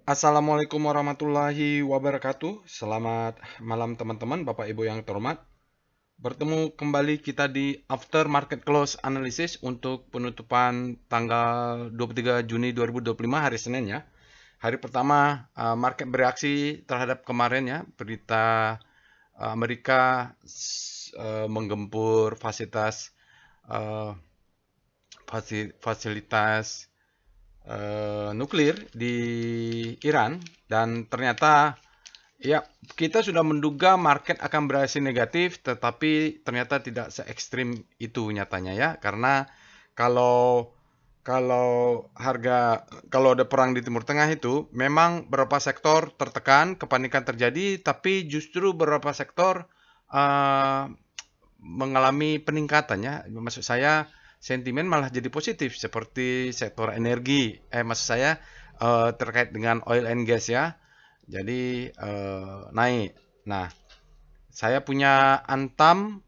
Assalamualaikum warahmatullahi wabarakatuh. Selamat malam teman-teman, Bapak Ibu yang terhormat. Bertemu kembali kita di After Market Close Analysis untuk penutupan tanggal 23 Juni 2025 hari Senin ya. Hari pertama market bereaksi terhadap kemarin ya, berita Amerika menggempur eh, fasilitas nuklir di Iran, dan ternyata ya kita sudah menduga market akan bereaksi negatif, tetapi ternyata tidak se ekstrim itu nyatanya ya, karena kalau kalau kalau ada perang di Timur Tengah itu memang beberapa sektor tertekan, kepanikan terjadi, tapi justru beberapa sektor uh, mengalami peningkatannya. Maksud saya sentimen malah jadi positif seperti sektor energi. Maksud saya terkait dengan oil and gas ya. Jadi naik. Nah, saya punya Antam,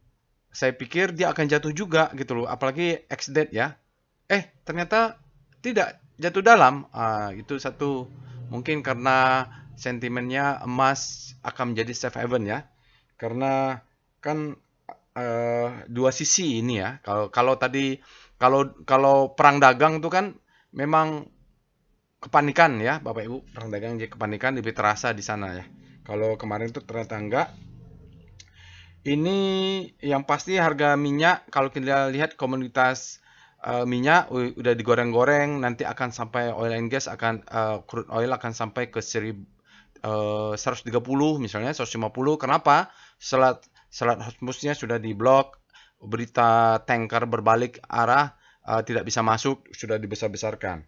saya pikir dia akan jatuh juga gitu loh, apalagi XDET ya. Ternyata tidak jatuh dalam. Itu satu, mungkin karena sentimennya emas akan menjadi safe haven ya. Karena kan dua sisi ini ya. Kalau kalau tadi kalau kalau perang dagang itu kan memang kepanikan ya, Bapak Ibu. Perang dagang jadi kepanikan lebih terasa di sana ya. Kalau kemarin itu ternyata enggak. Ini yang pasti harga minyak, kalau kita lihat komoditas minyak udah digoreng-goreng, nanti akan sampai oil and gas akan crude oil akan sampai ke 130 misalnya 150. Kenapa? Selat Selat Hormuznya sudah diblok, berita tanker berbalik arah tidak bisa masuk sudah dibesar-besarkan.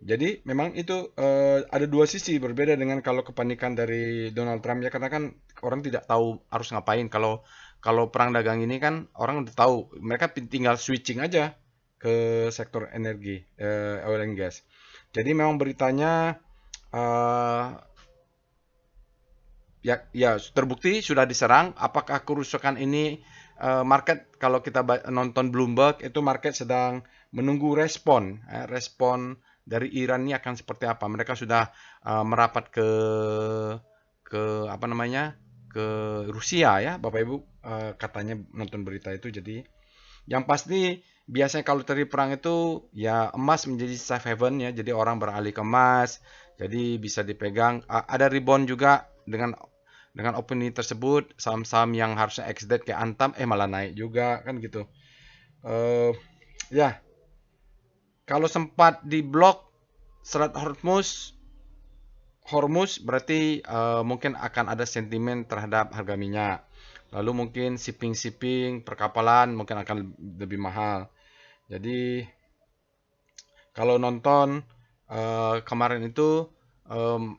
Jadi memang itu ada dua sisi, berbeda dengan kalau kepanikan dari Donald Trump ya, karena kan orang tidak tahu harus ngapain. Kalau kalau perang dagang ini kan orang udah tahu, mereka tinggal switching aja ke sektor energi, oil and gas. Jadi memang beritanya eh, ya terbukti sudah diserang. Apakah kerusakan ini market, kalau kita nonton Bloomberg itu market sedang menunggu respon dari Iran ini akan seperti apa. Mereka sudah merapat ke apa namanya, ke Rusia ya, Bapak Ibu, katanya nonton berita itu. Jadi yang pasti biasanya kalau terjadi perang itu ya emas menjadi safe haven ya. Jadi orang beralih ke emas. Jadi bisa dipegang. Ada rebound juga dengan opini tersebut. Saham-saham yang harusnya ex-date kayak Antam malah naik juga kan gitu. Eh ya, kalau sempat di blok Selat Hormuz berarti mungkin akan ada sentimen terhadap harga minyak. Lalu mungkin shipping perkapalan mungkin akan lebih mahal. Jadi kalau nonton kemarin itu em,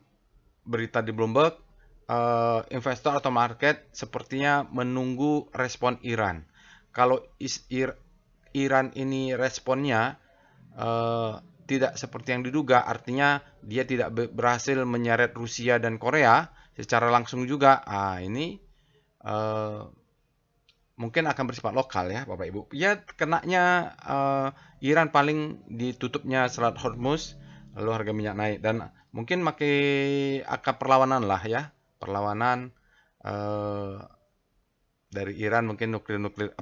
berita di Bloomberg, investor atau market sepertinya menunggu respon Iran. Kalau Iran ini responnya eh, tidak seperti yang diduga, artinya dia tidak berhasil menyeret Rusia dan Korea secara langsung juga. Ini eh, mungkin akan bersifat lokal ya, Bapak Ibu. Ya, kenanya Iran paling ditutupnya Selat Hormuz, lalu harga minyak naik, dan mungkin akan perlawanan lah ya, perlawanan eh, dari Iran, mungkin nuklir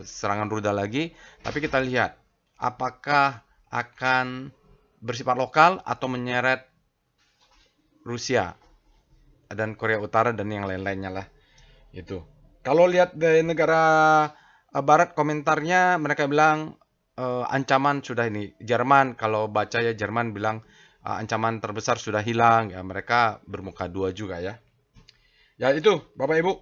serangan rudal lagi. Tapi kita lihat apakah akan bersifat lokal atau menyeret Rusia dan Korea Utara dan yang lain-lainnya lah itu. Kalau lihat dari negara barat, komentarnya mereka bilang ancaman sudah ini. Jerman, kalau baca ya, Jerman bilang ancaman terbesar sudah hilang. Ya, mereka bermuka dua juga ya. Ya itu, Bapak Ibu,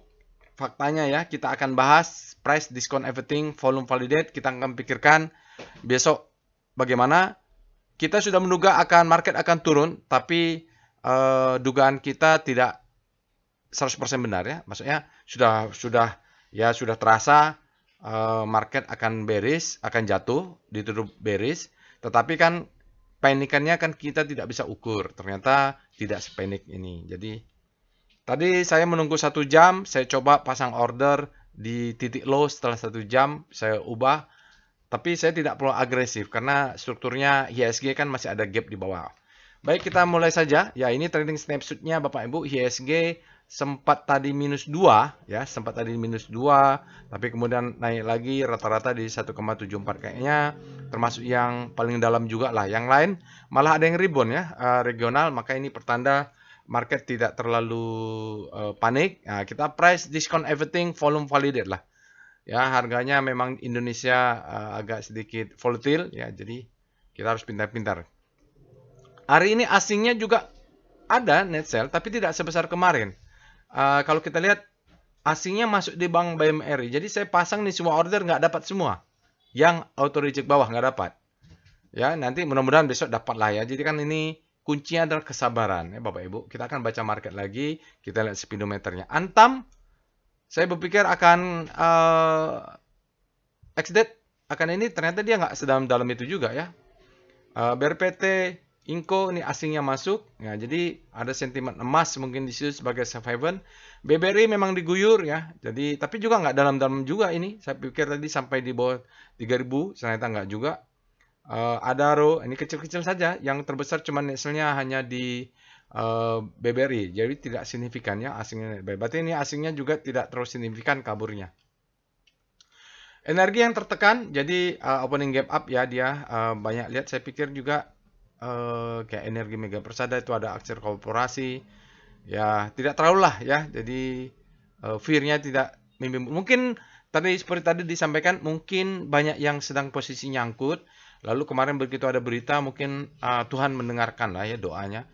faktanya ya. Kita akan bahas price, discount, everything, volume validate. Kita akan pikirkan besok bagaimana. Kita sudah menduga market akan turun, tapi dugaan kita tidak 100% benar ya. Maksudnya sudah terasa market akan bearish, akan jatuh, ditutup bearish. Tetapi kan panikannya kan kita tidak bisa ukur. Ternyata tidak sepanik ini. Jadi tadi saya menunggu 1 jam, saya coba pasang order di titik low. Setelah 1 jam saya ubah. Tapi saya tidak perlu agresif karena strukturnya IHSG kan masih ada gap di bawah. Baik, kita mulai saja. Ya, ini trading snapshotnya Bapak Ibu. IHSG sempat tadi minus 2, ya, sempat tadi minus 2, tapi kemudian naik lagi rata-rata di 1,74 kayaknya, termasuk yang paling dalam juga lah. Yang lain malah ada yang rebound ya, regional, maka ini pertanda market tidak terlalu panik. Nah, kita price discount everything, volume validate lah. Ya, harganya memang Indonesia agak sedikit volatile ya, jadi kita harus pintar-pintar. Hari ini asingnya juga ada net sell, tapi tidak sebesar kemarin. Kalau kita lihat asingnya masuk di bank BMRI, jadi saya pasang nih semua order nggak dapat semua. Yang auto reject bawah nggak dapat. Ya, nanti mudah-mudahan besok dapat lah ya. Jadi kan ini kuncinya adalah kesabaran ya Bapak Ibu. Kita akan baca market lagi, kita lihat speedometernya. Antam, saya berpikir akan exit akan ini, ternyata dia nggak sedalam itu juga ya. BRPT, Inco ini asingnya masuk, ya, jadi ada sentimen emas mungkin di situ sebagai safe haven. BBRI memang diguyur ya, jadi tapi juga nggak dalam-dalam juga ini. Saya pikir tadi sampai di bawah 3000, ternyata nggak juga. Adaro ini kecil-kecil saja, yang terbesar cuma neselnya hanya di BBRI, jadi tidak signifikan ya asingnya. Berarti ini asingnya juga tidak terlalu signifikan kaburnya. Energi yang tertekan, jadi opening gap up ya dia banyak lihat. Saya pikir juga kayak Energi Mega Persada itu ada aksi korporasi, ya tidak terlalu lah ya. Jadi fear-nya tidak mungkin tadi seperti tadi disampaikan, mungkin banyak yang sedang posisi nyangkut. Lalu kemarin begitu ada berita, mungkin Tuhan mendengarkan lah ya doanya.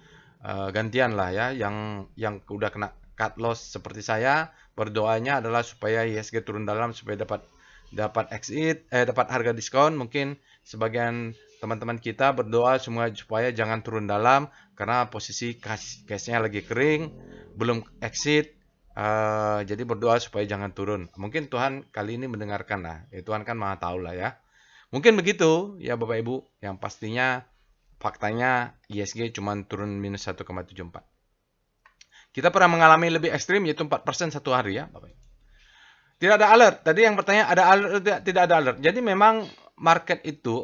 Gantian lah ya, yang udah kena cut loss seperti saya, berdoanya adalah supaya IHSG turun dalam supaya dapat exit, dapat harga diskon. Mungkin sebagian teman-teman kita berdoa semua supaya jangan turun dalam karena posisi cashnya lagi kering, belum exit. Jadi berdoa supaya jangan turun. Mungkin Tuhan kali ini mendengarkan lah. Tuhan kan maha tahu lah ya. Mungkin begitu ya Bapak Ibu. Yang pastinya faktanya IHSG cuma turun minus 1,74. Kita pernah mengalami lebih ekstrim yaitu 4% satu hari ya Bapak Ibu. Tidak ada alert. Tadi yang bertanya ada alert, tidak ada alert. Jadi memang market itu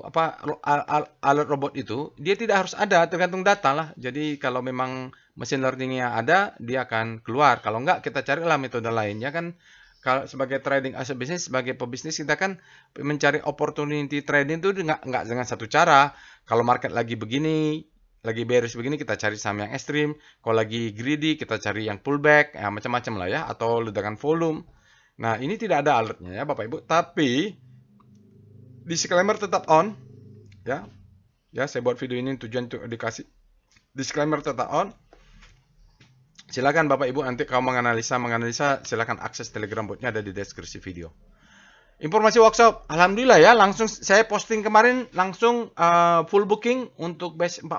alert robot itu dia tidak harus ada, tergantung data lah. Jadi kalau memang mesin learningnya ada, dia akan keluar. Kalau enggak, kita carilah metode lainnya kan. Kalau sebagai trading aset bisnis, sebagai pebisnis kita kan mencari opportunity trading itu enggak dengan satu cara. Kalau market lagi begini, lagi bearish begini, kita cari saham yang ekstrim. Kalau lagi greedy, kita cari yang pullback, ya macam-macam lah ya, atau ledakan volume. Nah, ini tidak ada alertnya ya Bapak Ibu, tapi disclaimer tetap on ya. Ya, saya buat video ini tujuan untuk edukasi. Disclaimer tetap on. Silakan Bapak Ibu nanti kalau menganalisa silakan akses Telegram botnya ada di deskripsi video. Informasi workshop, alhamdulillah ya, langsung saya posting kemarin langsung full booking untuk batch 40.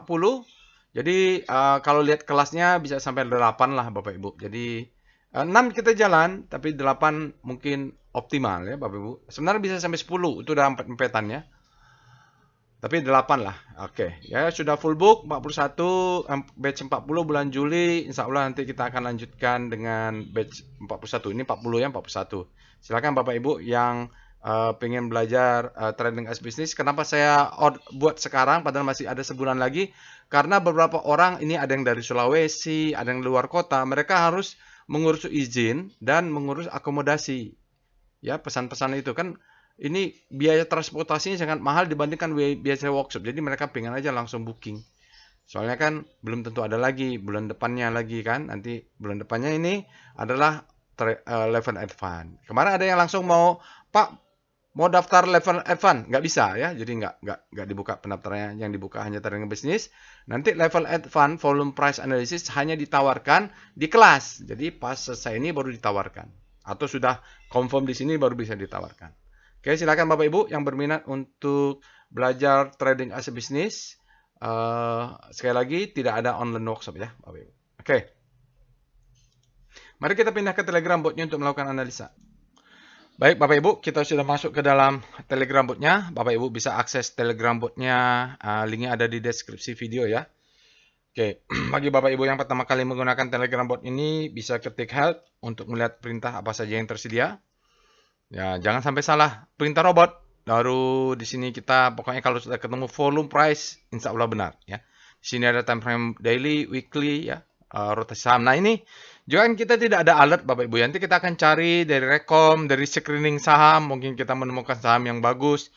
Jadi kalau lihat kelasnya bisa sampai 8 lah Bapak Ibu. Jadi 6 kita jalan, tapi 8 mungkin optimal ya Bapak Ibu. Sebenarnya bisa sampai 10, itu udah empetannya. Tapi 8 lah. Oke, ya sudah full book 41 batch 40 bulan Juli. Insya Allah nanti kita akan lanjutkan dengan batch 41. Ini 40 ya, 41. Silakan Bapak Ibu yang pengen belajar trading as bisnis. Kenapa saya buat sekarang padahal masih ada sebulan lagi? Karena beberapa orang ini ada yang dari Sulawesi, ada yang luar kota, mereka harus mengurus izin dan mengurus akomodasi. Ya, pesan-pesan itu kan ini biaya transportasinya sangat mahal dibandingkan biaya workshop. Jadi mereka pengen aja langsung booking. Soalnya kan belum tentu ada lagi bulan depannya lagi kan. Nanti bulan depannya ini adalah level advance. Kemarin ada yang langsung mau, Pak, mau daftar level advance, nggak bisa ya. Jadi nggak dibuka pendaftarannya. Yang dibuka hanya trading bisnis. Nanti level advance volume price analysis hanya ditawarkan di kelas. Jadi pas selesai ini baru ditawarkan. Atau sudah confirm di sini baru bisa ditawarkan. Oke, silakan Bapak Ibu yang berminat untuk belajar trading as a business. Sekali lagi tidak ada online workshop ya Bapak Ibu. Oke. Mari kita pindah ke Telegram botnya untuk melakukan analisa. Baik Bapak Ibu, kita sudah masuk ke dalam Telegram botnya. Bapak Ibu bisa akses Telegram botnya, linknya ada di deskripsi video ya. Oke, bagi Bapak Ibu yang pertama kali menggunakan Telegram bot ini, bisa ketik help untuk melihat perintah apa saja yang tersedia. Ya, jangan sampai salah perintah robot. Baru di sini kita pokoknya kalau sudah ketemu volume price, insya Allah benar ya. Sini ada time frame daily, weekly ya, rotasi saham. Nah, ini juga kan kita tidak ada alert Bapak Ibu. Nanti kita akan cari dari rekom, dari screening saham, mungkin kita menemukan saham yang bagus,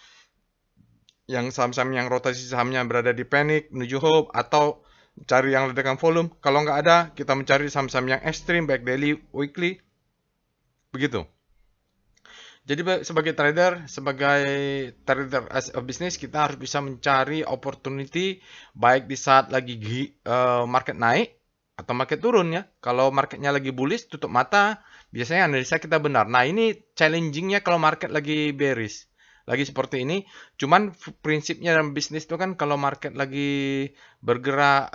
yang saham-saham yang rotasi sahamnya berada di panic, menuju hope, atau cari yang ledakan volume. Kalau nggak ada, kita mencari saham-saham yang ekstrim, baik daily, weekly, begitu. Jadi sebagai trader as a business, kita harus bisa mencari opportunity baik di saat lagi market naik atau market turun ya. Kalau marketnya lagi bullish, tutup mata, biasanya analisa kita benar. Nah, ini challengingnya kalau market lagi bearish. Lagi seperti ini, cuman prinsipnya dalam bisnis itu kan kalau market lagi bergerak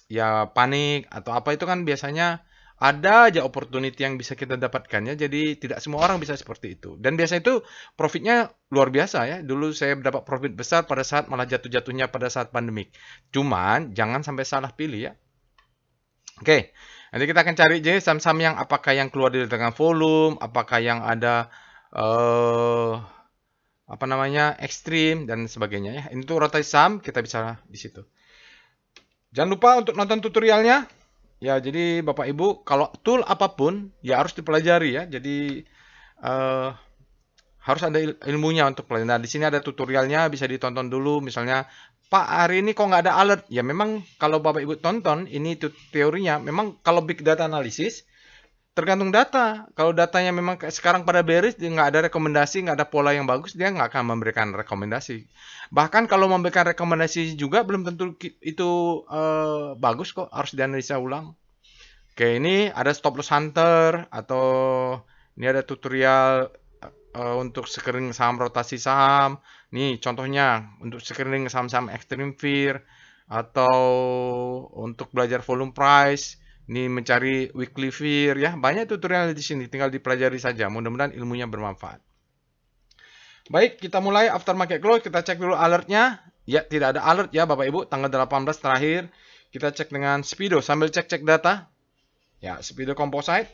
ya panik atau apa itu kan biasanya ada aja opportunity yang bisa kita dapatkan ya. Jadi tidak semua orang bisa seperti itu. Dan biasa itu profitnya luar biasa ya. Dulu saya dapat profit besar pada saat malah jatuh-jatuhnya pada saat pandemik. Cuman jangan sampai salah pilih ya. Oke, nanti kita akan cari jadi saham-saham yang apakah yang keluar dari tengah volume, apakah yang ada apa namanya ekstrim dan sebagainya ya. Ini tuh rotasi saham kita bisa di situ. Jangan lupa untuk nonton tutorialnya. Ya, jadi Bapak Ibu, kalau tool apapun ya harus dipelajari ya. Jadi harus ada ilmunya untuk pelajari. Nah, di sini ada tutorialnya, bisa ditonton dulu. Misalnya, Pak, hari ini kok nggak ada alert? Ya, memang kalau Bapak Ibu tonton, ini teorinya. Memang kalau big data analisis, tergantung data. Kalau datanya memang sekarang pada bearish, dia nggak ada rekomendasi, nggak ada pola yang bagus, dia nggak akan memberikan rekomendasi. Bahkan kalau memberikan rekomendasi juga belum tentu itu bagus kok, harus dianalisa ulang. Oke, ini ada stop loss hunter atau ini ada tutorial untuk screening saham rotasi saham. Nih contohnya untuk screening saham-saham extreme fear atau untuk belajar volume price. Ini mencari weekly fear ya. Banyak tutorial di sini, tinggal dipelajari saja. Mudah-mudahan ilmunya bermanfaat. Baik, kita mulai aftermarket close. Kita cek dulu alertnya. Ya, tidak ada alert ya Bapak Ibu. Tanggal 18 terakhir. Kita cek dengan Speedo sambil cek-cek data. Ya, Speedo Composite.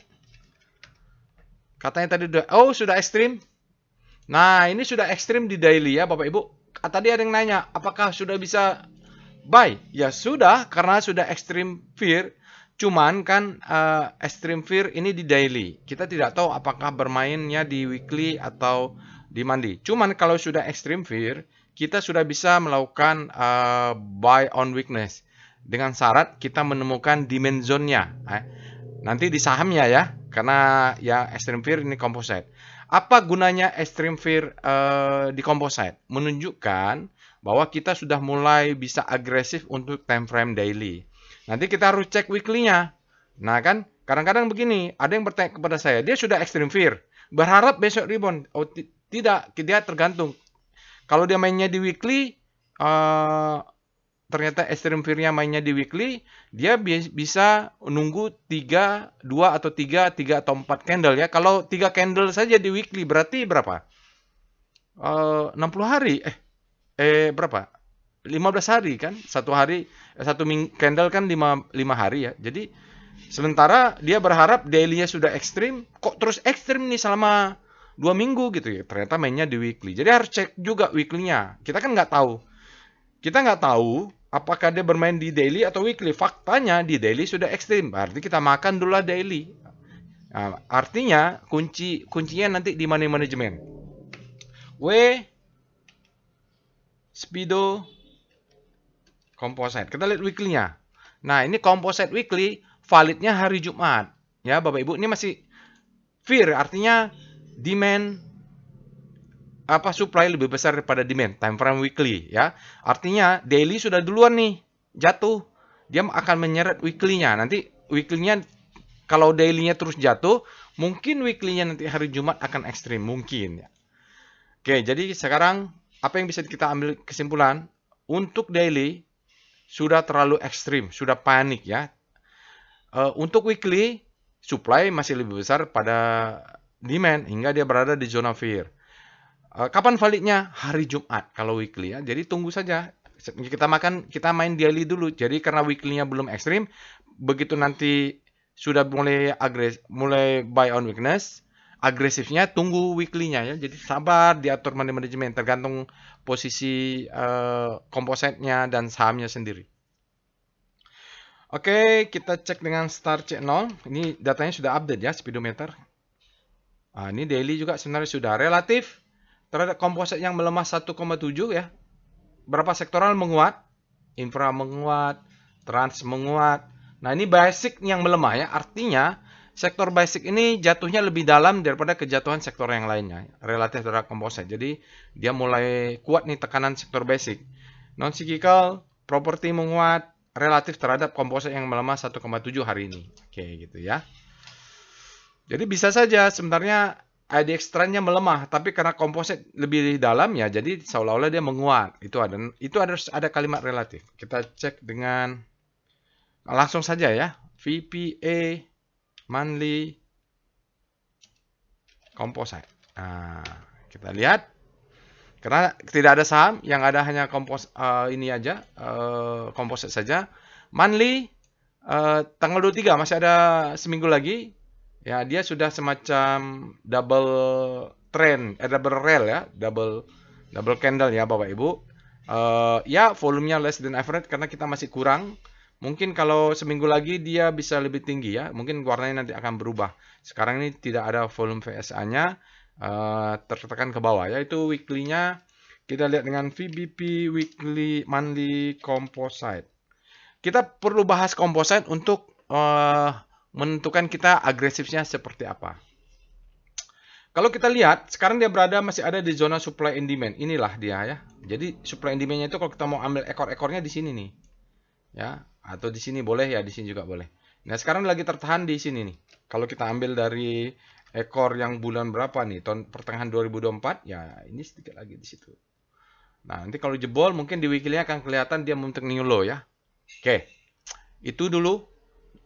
Katanya tadi sudah ekstrim. Nah, ini sudah ekstrim di daily ya Bapak Ibu. Tadi ada yang nanya, apakah sudah bisa buy? Ya sudah, karena sudah ekstrim fear. Cuman kan extreme fear ini di daily. Kita tidak tahu apakah bermainnya di weekly atau di monthly. Cuman kalau sudah extreme fear, kita sudah bisa melakukan buy on weakness. Dengan syarat kita menemukan demand zone-nya. Nanti di sahamnya ya, karena ya extreme fear ini composite. Apa gunanya extreme fear di composite? Menunjukkan bahwa kita sudah mulai bisa agresif untuk time frame daily. Nanti kita harus cek weekly-nya. Nah kan, kadang-kadang begini, ada yang bertanya kepada saya, dia sudah extreme fear, berharap besok rebound. Oh tidak, dia tergantung. Kalau dia mainnya di weekly, ternyata extreme fear-nya mainnya di weekly, dia bisa nunggu 2 atau 3 atau 4 candle ya. Kalau 3 candle saja di weekly berarti berapa? 60 hari. Berapa? 15 hari kan? Satu hari, satu candle kan 5 hari ya. Jadi sementara dia berharap daily-nya sudah ekstrim, kok terus ekstrim nih selama 2 minggu gitu ya. Ternyata mainnya di weekly. Jadi harus cek juga weekly-nya. Kita kan nggak tahu. Kita nggak tahu apakah dia bermain di daily atau weekly. Faktanya di daily sudah ekstrim. Berarti kita makan dulu daily. Nah, artinya kuncinya nanti di money management. Speedo Composite. Kita lihat weekly-nya. Nah, ini Composite weekly validnya hari Jumat. Ya, Bapak Ibu, ini masih fear, artinya demand supply lebih besar daripada demand, time frame weekly ya. Artinya daily sudah duluan nih jatuh. Dia akan menyeret weekly-nya. Nanti weekly-nya kalau daily-nya terus jatuh, mungkin weekly-nya nanti hari Jumat akan ekstrim mungkin ya. Oke, jadi sekarang apa yang bisa kita ambil kesimpulan? Untuk daily sudah terlalu ekstrim, sudah panik ya. Untuk weekly, supply masih lebih besar pada demand hingga dia berada di zona fear. Kapan validnya? Hari Jumat kalau weekly ya. Jadi tunggu saja. Kita main daily dulu. Jadi karena weekly-nya belum ekstrim, begitu nanti sudah mulai buy on weakness, agresifnya tunggu weekly-nya ya. Jadi sabar diatur money management tergantung posisi composite-nya dan sahamnya sendiri. Oke, kita cek dengan star C0. Ini datanya sudah update ya, speedometer. Nah, ini daily juga sebenarnya sudah relatif terhadap komposit yang melemah 1,7 ya. Berapa sektoral menguat, infra menguat, trans menguat. Nah, ini basic yang melemah ya. Artinya, sektor basic ini jatuhnya lebih dalam daripada kejatuhan sektor yang lainnya. Relatif terhadap komposit. Jadi, dia mulai kuat nih tekanan sektor basic. Non-cyclical, properti menguat, relatif terhadap komposit yang melemah 1,7 hari ini. Oke, gitu ya. Jadi bisa saja sebenarnya IDX trendnya melemah, tapi karena komposit lebih dalam ya, jadi seolah-olah dia menguat. Itu ada kalimat relatif. Kita cek dengan langsung saja ya. VPA monthly composite. Nah, kita lihat karena tidak ada saham, yang ada hanya ini aja, composite saja. Monthly tanggal 23 masih ada seminggu lagi. Ya, dia sudah semacam double trend, double rail ya, double candle ya Bapak Ibu. Ya, volumenya less than average karena kita masih kurang. Mungkin kalau seminggu lagi dia bisa lebih tinggi ya. Mungkin warnanya nanti akan berubah. Sekarang ini tidak ada volume VSA-nya, tertekan ke bawah ya. Itu weekly-nya. Kita lihat dengan VBP weekly monthly composite. Kita perlu bahas composite untuk menentukan kita agresifnya seperti apa. Kalau kita lihat, sekarang dia masih ada di zona supply and demand. Inilah dia ya. Jadi supply and demand-nya itu kalau kita mau ambil ekor-ekornya di sini nih. Ya, atau di sini boleh ya, di sini juga boleh. Nah, sekarang lagi tertahan di sini nih. Kalau kita ambil dari ekor yang bulan berapa nih? Tahun pertengahan 2024, ya ini sedikit lagi di situ. Nah, nanti kalau jebol mungkin di weekly-nya akan kelihatan dia membentuk new low ya. Oke. Itu dulu.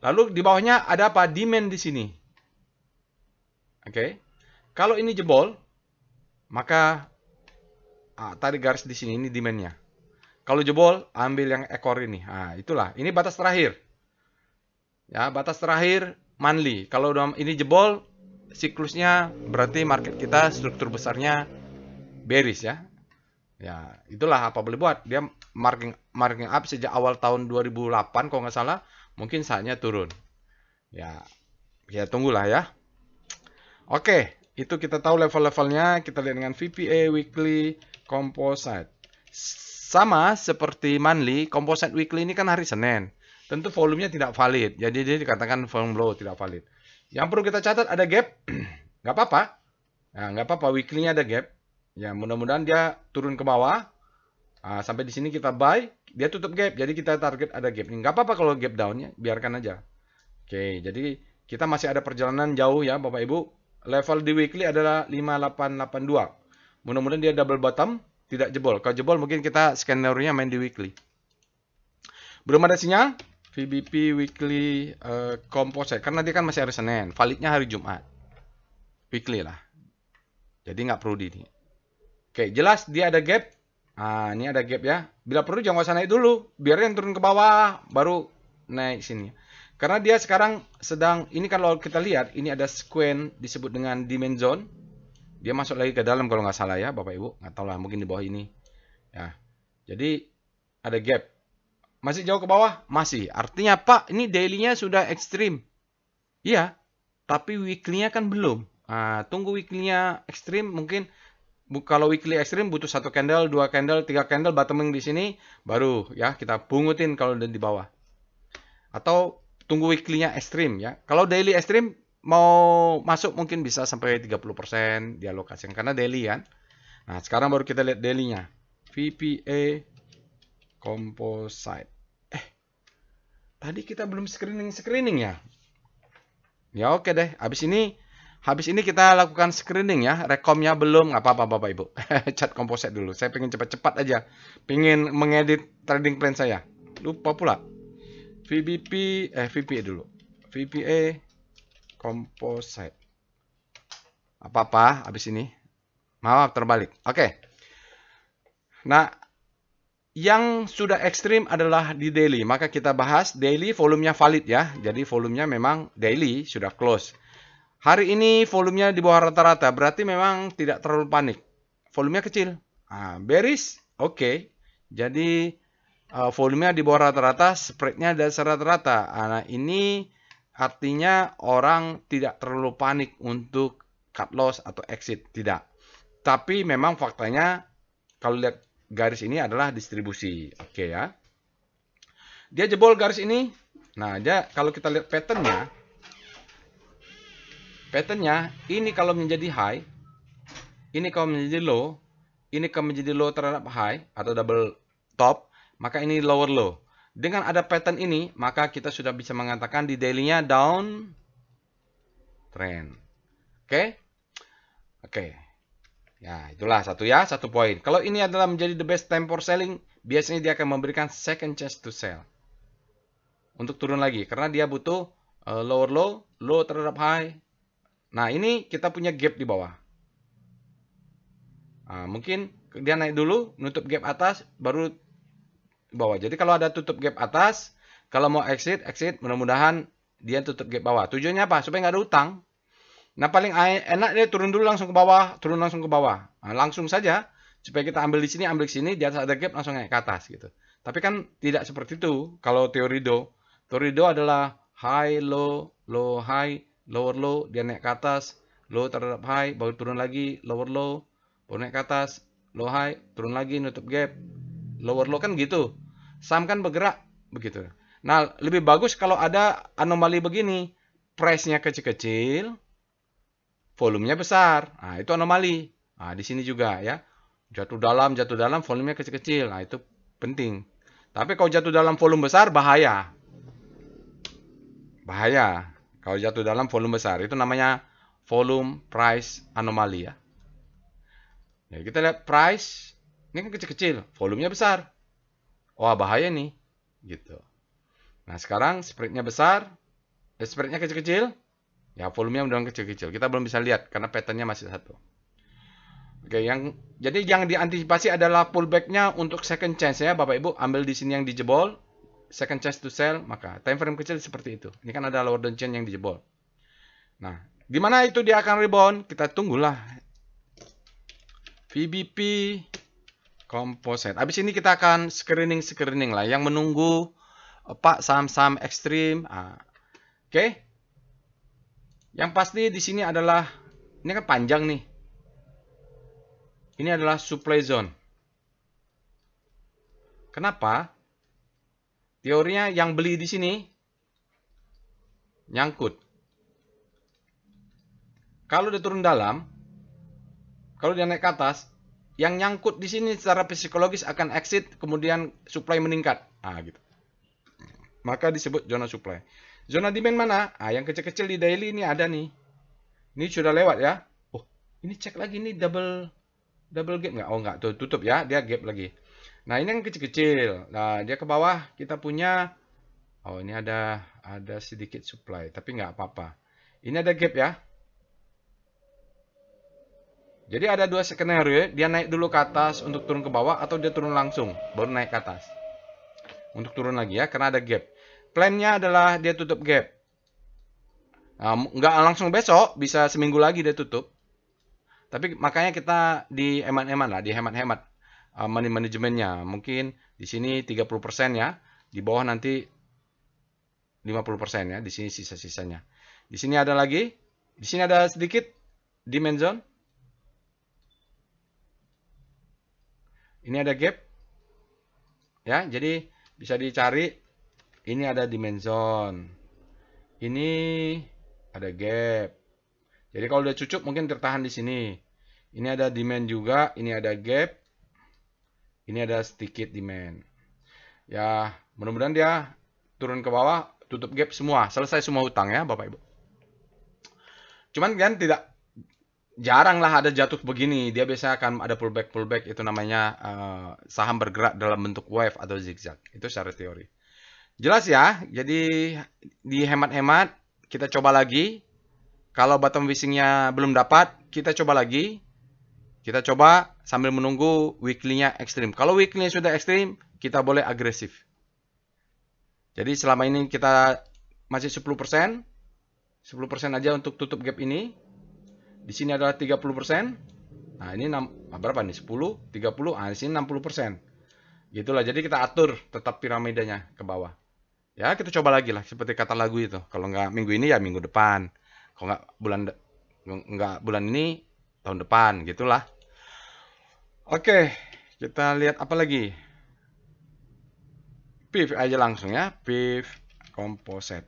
Lalu di bawahnya ada apa? Demand di sini. Oke. Kalau ini jebol, maka tarik garis di sini, ini demand-nya. Kalau jebol, ambil yang ekor ini. Nah, itulah. Ini batas terakhir. Ya, batas terakhir monthly. Kalau ini jebol, siklusnya berarti market kita struktur besarnya bearish ya. Ya, itulah apa boleh buat. Dia marking up sejak awal tahun 2008 kalau nggak salah, mungkin saatnya turun. Ya, ya tunggulah ya. Oke, itu kita tahu level-levelnya. Kita lihat dengan VPA weekly composite. Sama seperti monthly, composite weekly ini kan hari Senin. Tentu volumenya tidak valid. Jadi dia dikatakan volume low, tidak valid. Yang perlu kita catat ada gap. Nggak apa-apa. Nah, nggak apa-apa, weekly-nya ada gap. Ya, mudah-mudahan dia turun ke bawah. Sampai di sini kita buy, dia tutup gap. Jadi kita target ada gap. Nggak apa-apa kalau gap down-nya, biarkan aja. Oke, jadi kita masih ada perjalanan jauh ya Bapak Ibu. Level di weekly adalah 5882. Mudah-mudahan dia double bottom, tidak jebol. Kalau jebol mungkin kita skenario-nya main di weekly. Belum ada sinyal. VBP weekly composite. Karena dia kan masih hari Senin. Validnya hari Jumat. Weekly lah. Jadi nggak perlu di. Oke, jelas dia ada gap. Ini ada gap ya. Bila perlu jangan usah naik dulu. Biarin turun ke bawah. Baru naik sini. Karena dia sekarang sedang, ini kalau kita lihat, ini ada sequence disebut dengan demand zone. Dia masuk lagi ke dalam kalau nggak salah ya Bapak Ibu. Nggak tahu lah, mungkin di bawah ini. Ya. Jadi ada gap. Masih jauh ke bawah? Masih. Artinya Pak, ini daily-nya sudah ekstrim. Iya, tapi weekly-nya kan belum. Tunggu weekly-nya ekstrim, mungkin kalau weekly ekstrim butuh 1 candle, 2 candle, 3 candle bottoming di sini, baru ya kita pungutin kalau di bawah. Atau tunggu weekly-nya ekstrim ya. Kalau daily ekstrim mau masuk mungkin bisa sampai 30% dialokasikan karena daily kan. Nah, sekarang baru kita lihat daily-nya. VPA composite. Tadi kita belum screening ya. Ya oke deh. Habis ini kita lakukan screening ya. Rekomnya belum, nggak apa-apa Bapak Ibu. Chat composite dulu. Saya pengen cepat-cepat aja. Pengen mengedit trading plan saya. Lupa pula. VPA dulu. VPA composite. Apa-apa habis ini. Maaf terbalik. Oke. Nah, yang sudah ekstrim adalah di daily. Maka kita bahas daily volumenya valid ya. Jadi volumenya memang daily sudah close. Hari ini volumenya di bawah rata-rata. Berarti memang tidak terlalu panik. Volumenya kecil. Bearish. Oke. Jadi volumenya di bawah rata-rata, spreadnya dasar rata-rata. Nah, ini artinya orang tidak terlalu panik untuk cut loss atau exit, tidak. Tapi memang faktanya kalau lihat garis ini adalah distribusi. Oke ya. Dia jebol garis ini. Nah, dia kalau kita lihat patternnya ini kalau menjadi high, ini kalau menjadi low, ini kalau menjadi low terhadap high atau double top, maka ini lower low. Dengan ada pattern ini, maka kita sudah bisa mengatakan di daily-nya down trend. Oke? Oke. Ya, itulah satu poin. Kalau ini adalah menjadi the best time for selling, biasanya dia akan memberikan second chance to sell. Untuk turun lagi, karena dia butuh lower low, low terhadap high. Nah, ini kita punya gap di bawah. Nah, mungkin dia naik dulu, nutup gap atas, baru bawah. Jadi kalau ada tutup gap atas, kalau mau exit, mudah-mudahan dia tutup gap bawah. Tujuannya apa? Supaya nggak ada utang. Nah, paling enak dia turun dulu langsung ke bawah, turun langsung ke bawah. Nah, langsung saja, supaya kita ambil di sini, di atas ada gap, langsung naik ke atas gitu. Tapi kan tidak seperti itu kalau teori Do. Teori Do adalah high, low, low, high, lower low, dia naik ke atas, low terhadap high, baru turun lagi, lower low, baru naik ke atas, low high, turun lagi, nutup gap, lower low kan gitu. Saham kan bergerak begitu. Nah, lebih bagus kalau ada anomali begini. Price-nya kecil-kecil, volumenya besar. Nah, itu anomali. Nah, di sini juga ya. Jatuh dalam, volumenya kecil-kecil. Nah, itu penting. Tapi kalau jatuh dalam volume besar, bahaya. Bahaya. Kalau jatuh dalam volume besar, itu namanya volume price anomali ya. Ya, kita lihat price, ini kan kecil-kecil, volumenya besar. Wah, bahaya nih. Gitu. Nah, sekarang spreadnya besar, spreadnya kecil-kecil, ya volumenya udah kecil-kecil. Kita belum bisa lihat karena patternnya masih satu. Oke, jadi yang diantisipasi adalah pullbacknya untuk second chance ya, Bapak Ibu. Ambil di sini yang dijebol, second chance to sell, maka time frame kecil seperti itu. Ini kan ada lower down chain yang dijebol. Nah, di mana itu dia akan rebound? Kita tunggulah. VBP Composite. Habis ini kita akan screening lah yang menunggu Pak saham-saham ekstrim. Oke. Yang pasti di sini adalah ini kan panjang nih. Ini adalah supply zone. Kenapa? Teorinya yang beli di sini nyangkut. Kalau dia turun dalam, kalau dia naik ke atas, yang nyangkut di sini secara psikologis akan exit, kemudian supply meningkat. Gitu. Maka disebut zona supply. Zona demand mana? Yang kecil-kecil di daily ini ada nih. Ini sudah lewat ya. Oh, ini cek lagi nih double gap nggak? Oh nggak, tuh tutup ya, dia gap lagi. Nah ini yang kecil-kecil. Nah dia ke bawah kita punya, oh ini ada sedikit supply, tapi nggak apa-apa. Ini ada gap ya. Jadi ada dua skenario, dia naik dulu ke atas untuk turun ke bawah atau dia turun langsung baru naik ke atas. Untuk turun lagi ya, karena ada gap. Plannya adalah dia tutup gap. Nah, nggak langsung besok, bisa seminggu lagi dia tutup. Tapi makanya kita dihemat-hemat lah, dihemat-hemat money manajemennya. Mungkin di sini 30% ya, di bawah nanti 50% ya, di sini sisa-sisanya. Di sini ada lagi, di sini ada sedikit demand zone. Ini ada gap. Ya, jadi bisa dicari ini ada demand zone. Ini ada gap. Jadi kalau udah cukup mungkin tertahan di sini. Ini ada demand juga, ini ada gap. Ini ada sedikit demand. Ya, mudah-mudahan dia turun ke bawah, tutup gap semua, selesai semua hutang ya, Bapak Ibu. Cuman kan tidak jarang lah ada jatuh begini. Dia biasanya akan ada pullback itu namanya saham bergerak dalam bentuk wave atau zigzag. Itu secara teori. Jelas ya. Jadi dihemat-hemat, kita coba lagi. Kalau bottom fishing-nya belum dapat, kita coba lagi. Kita coba sambil menunggu weekly-nya ekstrim. Kalau weekly-nya sudah ekstrim, kita boleh agresif. Jadi selama ini kita masih 10%. 10% aja untuk tutup gap ini. Di sini adalah 30%. Nah, ini berapa nih? 10, 30, di sini 60%. Gitulah. Jadi kita atur tetap piramidanya ke bawah. Ya, kita coba lagi lah seperti kata lagu itu. Kalau nggak minggu ini ya minggu depan. Kalau nggak bulan ini tahun depan, gitulah. Oke, kita lihat apa lagi. PIV aja langsung ya, PIV composite.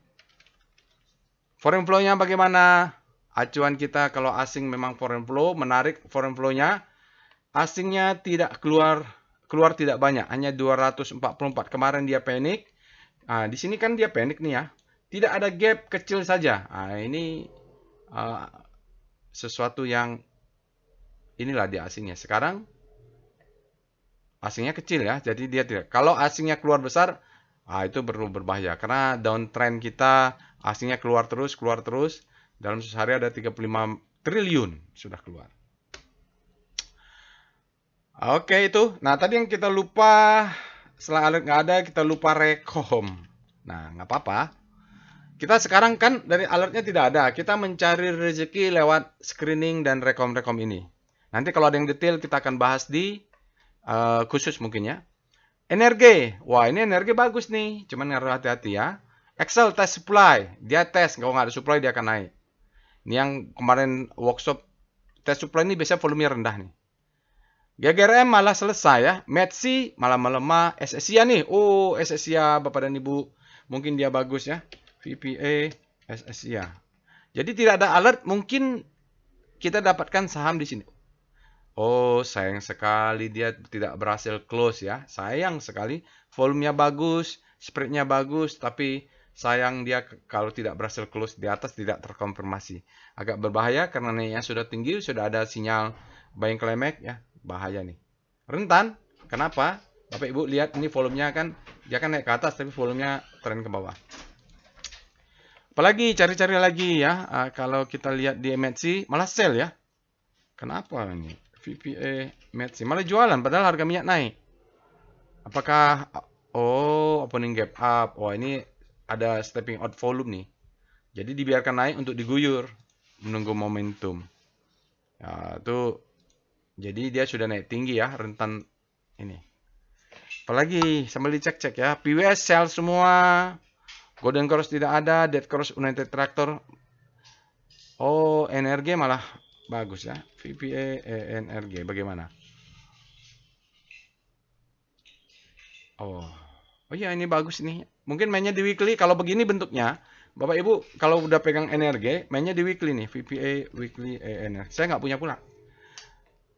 Foreign flow-nya bagaimana? Acuan kita kalau asing memang foreign flow, menarik foreign flow-nya. Asingnya tidak keluar tidak banyak, hanya 244. Kemarin dia panik. Nah, di sini kan dia panik nih ya. Tidak ada gap kecil saja. Nah, ini sesuatu yang inilah dia asingnya. Sekarang asingnya kecil ya, jadi dia tidak. Kalau asingnya keluar besar, itu perlu berbahaya. Karena downtrend kita asingnya keluar terus. Dalam sehari ada 35 triliun sudah keluar. Oke itu. Nah tadi yang kita lupa, setelah alert nggak ada, kita lupa rekom. Nah nggak apa-apa. Kita sekarang kan dari alertnya tidak ada. Kita mencari rezeki lewat screening dan rekom-rekom ini. Nanti kalau ada yang detail kita akan bahas di khusus mungkin ya. Energi. Wah ini energi bagus nih. Cuman harus hati-hati ya. Excel test supply. Dia tes. Kalau nggak ada supply dia akan naik. Ini yang kemarin workshop test supply ini biasanya volumenya rendah nih. GGRM malah selesai ya. METSI malah melemah. SSIA nih. Oh SSIA Bapak dan Ibu. Mungkin dia bagus ya. VPA SSIA. Jadi tidak ada alert. Mungkin kita dapatkan saham di sini. Oh sayang sekali dia tidak berhasil close ya. Sayang sekali. Volumenya bagus. Spreadnya bagus. Tapi sayang dia kalau tidak berhasil close di atas tidak terkonfirmasi. Agak berbahaya karena naiknya sudah tinggi. Sudah ada sinyal buying climax ya. Bahaya nih. Rentan. Kenapa? Bapak Ibu lihat ini volumenya kan. Dia kan naik ke atas tapi volumenya tren ke bawah. Apalagi cari-cari lagi ya. Kalau kita lihat di MACD malah sell ya. Kenapa ini? VPA MACD malah jualan padahal harga minyak naik. Apakah opening gap up. Wah ini ada stepping out volume nih. Jadi dibiarkan naik untuk diguyur menunggu momentum. Ya, itu jadi dia sudah naik tinggi ya, rentan ini. Apalagi sambil dicek-cek ya. PWS sell semua. Golden Cross tidak ada, Dead Cross United Tractor. Oh, NRG malah bagus ya. VPA NRG bagaimana? Oh iya ini bagus nih. Mungkin mainnya di weekly. Kalau begini bentuknya, Bapak Ibu kalau udah pegang NRG, mainnya di weekly nih. VPA weekly NRG. Saya nggak punya pula.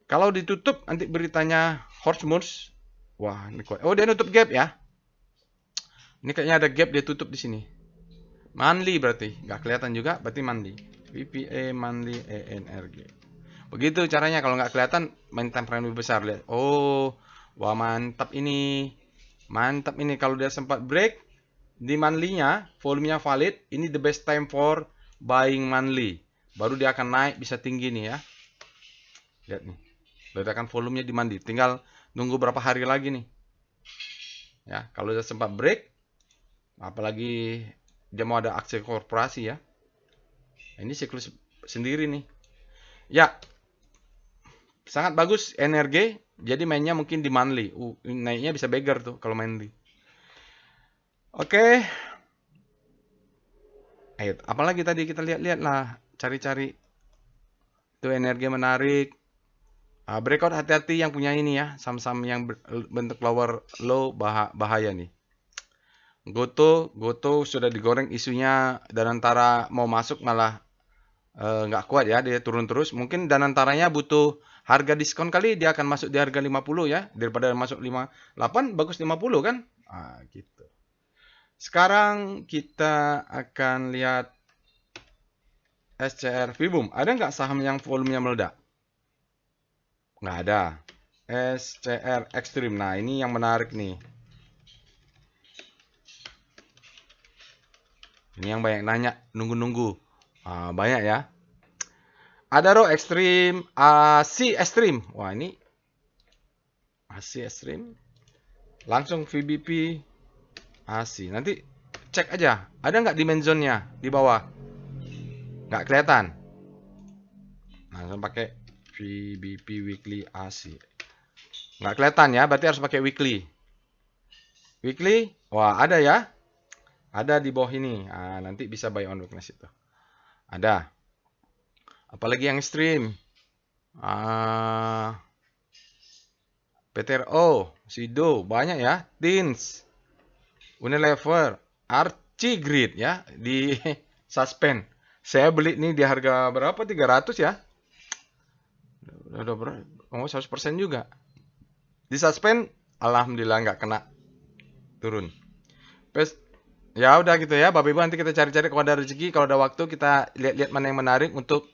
Kalau ditutup nanti beritanya Horsemoons. Wah ini kuat. Oh dia nutup gap ya. Ini kayaknya ada gap dia tutup di sini. Monthly berarti. Nggak kelihatan juga berarti monthly. VPA monthly ENRG. Begitu caranya kalau nggak kelihatan main time frame lebih besar lihat. Oh, wah mantap ini. Mantap ini kalau dia sempat break di monthly-nya, volumenya valid, ini the best time for buying monthly. Baru dia akan naik bisa tinggi nih ya. Lihat nih. Ledakan volumenya di monthly. Tinggal nunggu berapa hari lagi nih. Ya, kalau dia sempat break apalagi dia mau ada aksi korporasi ya. Ini siklus sendiri nih. Ya, sangat bagus energi. Jadi mainnya mungkin di monthly. Naiknya bisa beggar tuh kalau monthly. Oke. Ayo, apalagi tadi kita lihat-lihat lah. Cari-cari. Itu energi menarik. Breakout hati-hati yang punya ini ya. Saham-saham yang bentuk lower low bahaya nih. Goto sudah digoreng isunya Danantara mau masuk malah nggak kuat ya, dia turun terus. Mungkin Danantaranya butuh harga diskon kali, dia akan masuk di harga 50 ya, daripada masuk 58 bagus 50 kan. Gitu. Sekarang kita akan lihat SCR Vibum. Ada nggak saham yang volumenya meledak? Nggak ada. SCR Extreme. Nah ini yang menarik nih. Ini yang banyak nanya, nunggu-nunggu. Banyak ya. Adaro Extreme, AC Extreme. Wah ini AC Extreme. Langsung VBP AC. Nanti cek aja. Ada nggak dimensionnya di bawah? Nggak kelihatan. Langsung pakai VBP Weekly AC. Nggak kelihatan ya, berarti harus pakai Weekly. Weekly, wah ada ya. Ada di bawah ini. Nah, nanti bisa buy on weakness itu. Ada. Apalagi yang extreme. PTRO, Sido, banyak ya. Teens, Unilever, Archie Grid ya di suspend. Saya beli nih di harga berapa? 300 ya. Udah berapa? Oh, 100% juga. Di suspend, alhamdulillah nggak kena turun. Pes, ya udah gitu ya, Bapak Ibu, nanti kita cari-cari kalau ada rezeki, kalau ada waktu kita lihat-lihat mana yang menarik untuk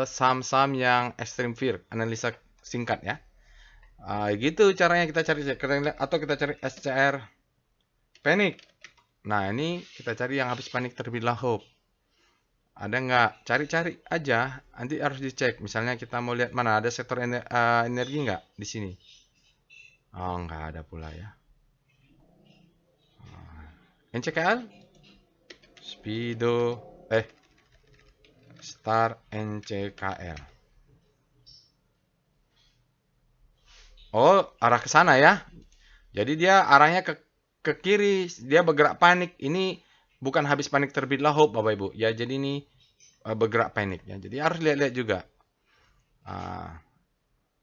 saham-saham yang extreme fear, analisa singkat ya. Gitu caranya kita cari, atau kita cari SCR panic. Nah, ini kita cari yang habis panik terbitlah hope. Ada nggak? Cari-cari aja, nanti harus dicek. Misalnya kita mau lihat mana ada sektor energi nggak di sini. Oh, nggak ada pula ya. NCKL, Speedo, Star NCKL. Oh, arah ke sana ya. Jadi dia arahnya ke kiri, dia bergerak panik. Ini bukan habis panik terbitlah hope, Bapak Ibu. Ya, jadi ini bergerak panik ya. Jadi harus lihat-lihat juga.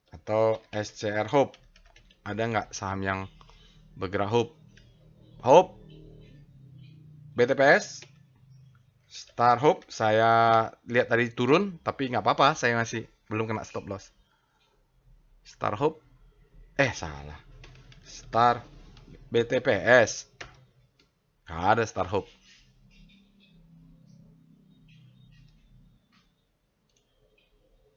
Atau SCR Hope. Ada nggak saham yang bergerak hope? Hope, BTPS, Star Hope. Saya lihat tadi turun, tapi nggak apa-apa. Saya masih belum kena stop loss. Star Hope. Salah. Star BTPS. Nggak ada Star Hope.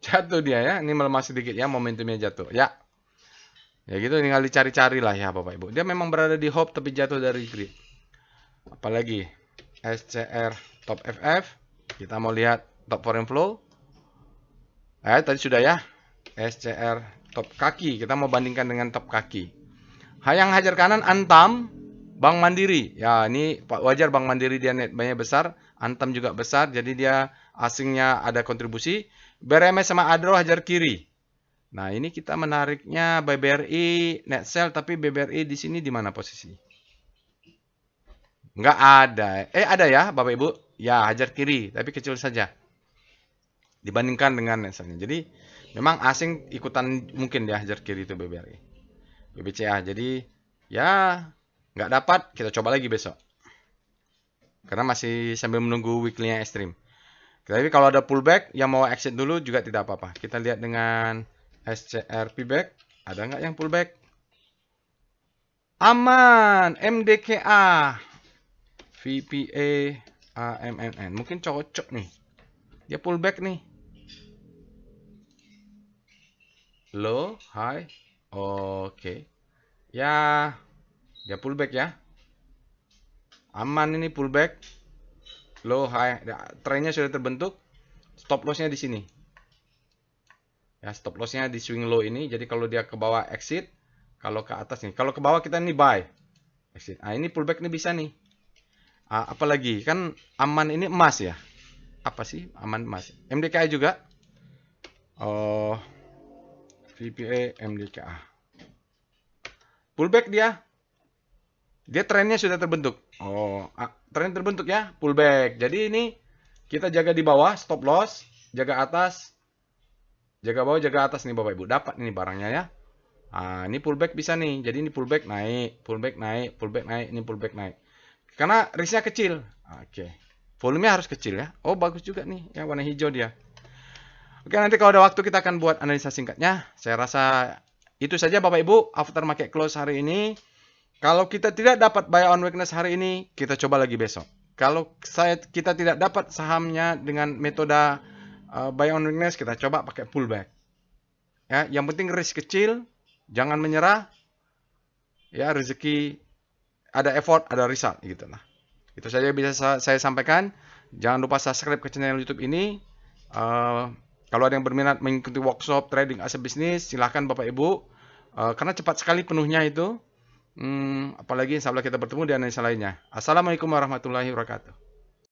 Jatuh dia ya. Ini melemah sedikit ya. Momentumnya jatuh. Ya. Ya gitu, tinggal dicari-cari lah ya Bapak Ibu. Dia memang berada di hope tapi jatuh dari grid. Apalagi SCR Top FF. Kita mau lihat top foreign flow. Tadi sudah ya. SCR top kaki. Kita mau bandingkan dengan top kaki. Yang hajar kanan Antam, Bank Mandiri. Ya, ini wajar Bank Mandiri dia netbuy-nya besar, Antam juga besar, jadi dia asingnya ada kontribusi. BRMS sama Adro hajar kiri. Nah, ini kita menariknya by BRI net sell, tapi BRI di sini di mana posisi? Nggak ada. Ada ya, Bapak Ibu? Ya, hajar kiri, tapi kecil saja dibandingkan dengan net sell-nya. Jadi, memang asing ikutan mungkin dia hajar kiri itu BBRI. BBCA. Jadi, ya nggak dapat, kita coba lagi besok. Karena masih sambil menunggu weekly-nya ekstrim. Tapi kalau ada pullback, yang mau exit dulu juga tidak apa-apa. Kita lihat dengan SCR pullback. Ada nggak yang pullback? Aman, MDKA, VPA, AMNN. Mungkin cocok nih. Dia pullback nih. Low, high. Oke. Ya, dia pullback ya. Aman ini pullback. Low, high. Trennya sudah terbentuk. Stop loss-nya di sini. Ya, stop loss-nya di swing low ini. Jadi kalau dia ke bawah exit. Kalau ke atas nih. Kalau ke bawah kita ini buy. Exit. Ini pullback nih bisa nih. Apalagi kan aman ini emas ya. Apa sih aman emas? MDKA juga. VPA MDKA. Pullback dia. Dia trennya sudah terbentuk. Tren terbentuk ya, pullback. Jadi ini kita jaga di bawah, stop loss, jaga atas, jaga bawah, jaga atas nih Bapak Ibu. Dapat ini barangnya ya. Ini pullback bisa nih. Jadi ini pullback naik, pullback naik, pullback naik, ini pullback naik. Karena risknya kecil. Oke. Volumenya harus kecil ya. Oh, bagus juga nih yang warna hijau dia. Oke, nanti kalau ada waktu kita akan buat analisa singkatnya. Saya rasa itu saja Bapak Ibu after market close hari ini. Kalau kita tidak dapat buy on weakness hari ini, kita coba lagi besok. Kalau kita tidak dapat sahamnya dengan metode buy on weakness, kita coba pakai pullback. Ya, yang penting risk kecil, jangan menyerah. Ya, rezeki ada effort, ada result gitu lah. Itu saja yang bisa saya sampaikan. Jangan lupa subscribe ke channel YouTube ini. Kalau ada yang berminat mengikuti workshop trading as a business, silahkan Bapak Ibu. Karena cepat sekali penuhnya itu. Apalagi insya Allah kita bertemu di analisa lainnya. Assalamualaikum warahmatullahi wabarakatuh.